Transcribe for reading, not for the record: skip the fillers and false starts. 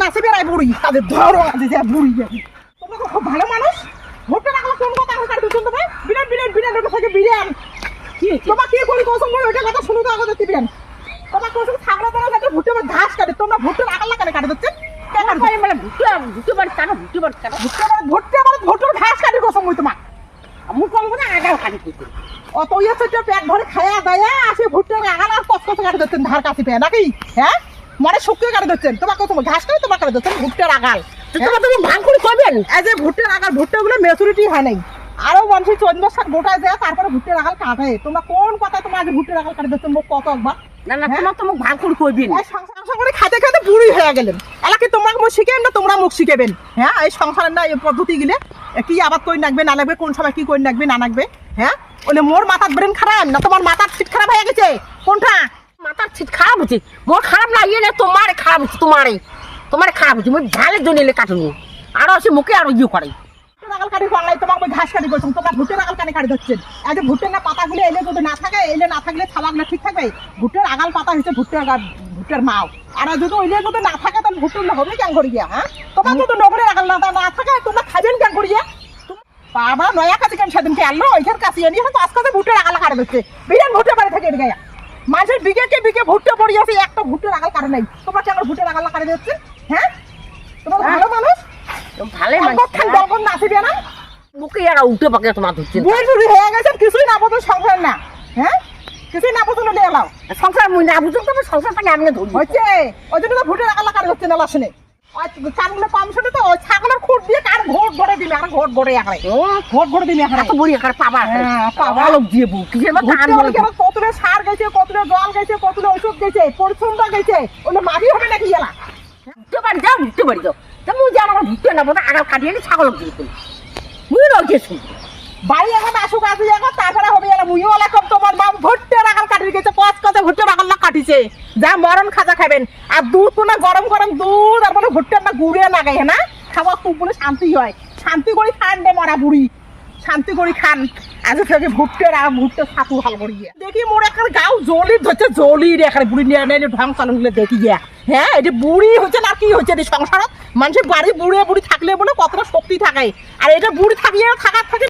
নাচে বেড়াই বুড়ি তাদের ধরো আছে যে বুড়ি তোমরা খুব ভালো মানুষ। ভোটটা রাখলে কোন কথা কাটতে দিচ্ছেন তোমার? বিরাট বিরাট বিরাট থেকে বিরিয়ান তোমার কি করি কৌশল করে ওইটা কথা শুনে তো আগে দেখতে বিরিয়ান তোমার কৌশল থাকলে তোমরা যাতে ভুট্টে ঘাস কাটে তোমরা ভুট্টে রাখাল না কেন কাটে দিচ্ছেন? মানে ভুট্টে বাড়ি কাটো ভুট্টে মানে ভুট্টোর ঘাস কাটি কৌশল মই তোমার মুখ কম করে আগাল কাটি করতে অত ইয়ে সেটা পেট ভরে খায়া দায়া আসে ভুট্টের আগাল আর কষ্ট কাটে দিচ্ছেন ধার কাছে পেয়ে নাকি? হ্যাঁ মানে শুকিয়ে কাটে দিচ্ছেন তোমার কত ঘাস কাটে তোমার কাটে দিচ্ছেন ভুট্টের আগাল তোমার তুমি ভাগ করে করবেন এই যে ভুট্টের আগাল ভুট্টেগুলো ম্যাচুরিটি হয় নাই আরো মানুষ 14 সাল গোটায় যায় তারপরে ভুট্টের আগাল কাটে তোমরা কোন কথা তোমার আজ ভুট্টের আগাল কাটে দিচ্ছেন মুখ কত একবার না না তোমার তো মুখ ভাগ করে করবেন সংসার করে খেতে খেতে বুড়ি হয়ে গেলেন এলাকি তোমাকে মুখ শিখেন না তোমরা মুখ শিখেবেন? হ্যাঁ এই সংসারের না এই পদ্ধতি গিলে কি আবাদ করে নাকবে না লাগবে কোন সময় কি করে নাকবে না নাকবে? হ্যাঁ বলে মোর মাথার ব্রেন খারাপ না তোমার মাথার ছিট খারাপ হয়ে গেছে কোনটা? মাথার ছিট খারাপ হচ্ছে মোর খারাপ না ইয়ে তোমার খারাপ হচ্ছে তোমার খারাপ হচ্ছে মুই ঝালে জনিলে কাটুনি আরো আছে মুখে আরো ইয়ে করে আগাল কাটি বাংলায় তোমাকে ঘাস কাটি করছো তোমরা ভুট্টের আগাল কাটি কাটি দিচ্ছেন এই যে ভুট্টের না পাতাগুলো এলে যদি না থাকে এলে না থাকলে ছালাগুলো ঠিক থাকবে ভুট্টের আগাল পাতা হচ্ছে ভুট্টের মাও আর যদি ওইলে যদি না থাকে তাহলে ভুট্টের হবে কেন করি গিয়া? হ্যাঁ তোমার যদি নগরের আগাল না থাকে তোমরা খাবেন কেন করি গিয়া? বাবা নয়া কাছে কেন সেদিনকে আনলো ওইখান কাছে এনে হয়তো আজকে ভুট্টের আগাল কাটি দিচ্ছে বিরান ভুট্টে বাড়ি থেকে এনে গায়া মানুষের বিঘে বিঘে ভুট্টে পড়ে আছে একটা ভুট্টের আগাল কাটে নাই তোমরা কেন ভুট্টের আগাল কাটে দিচ্ছে? হ্যাঁ তোমার ভালো মানুষ ভালোই মানুষ নাচবে না মুখে আর উঠে পাকে তোমার ধরছে বুড়ি বুড়ি হয়ে গেছে কিছুই না বুঝো সংসার না। হ্যাঁ কিছুই না বুঝো নিয়ে এলাও সংসার মুই না বুঝো তো সংসারটাকে আমি ধরবো হচ্ছে ওই জন্য তো ভুটের আগাল কাটে হচ্ছে না লাসনে চানগুলো কম শুনে তো ছাগলের খুঁট দিয়ে কার ঘোট ভরে দিলে আর ঘোট ভরে আকারে ঘোট ভরে দিলে আকারে বুড়ি আকার পাবা পাবা লোক দিয়ে বউ কিসের কতলে সার গেছে কতলে জল গেছে কতলে ওষুধ গেছে পরিশ্রমটা গেছে ওগুলো মাটি হবে নাকি এলা ভুট্টে বাড়ি যাও মুই যে আমার ভুট্টে না বোধ আগাল কাটিয়ে নি ছাগল দিয়ে মুই রয়েছি বাড়ি এখন আসুক আসি এখন তারপরে হবে এলা মুইও এলা কম তোমার বাবু ভুট্টের আগাল কাটিয়ে গেছে কচ কচে ভুট্টের আগাল না কাটিছে যা মরণ খাজা খাবেন আর দুধ তো না গরম গরম দুধ আর মানে ভুট্টের না গুড়ে না গায়ে না খাওয়া খুব বলে শান্তি হয় শান্তি করে খান রে মরা বুড়ি শান্তি করে খান আজ থেকে ভুট্টের আর ভুট্টের ছাতু হাল করি দেখি মোর এখন গাও জলি ধরছে জলি রে এখানে বুড়ি নিয়ে নিয়ে ঢং চালুগুলো দেখি গিয়া হ্যাঁ এটা বুড়ি হচ্ছে না কি হচ্ছে সংসারত মানুষের বাড়ি বুড়ে বুড়ি থাকলে বলে কতটা শক্তি থাকে আর এটা বুড়ি থাকিয়ে থাকার থাকে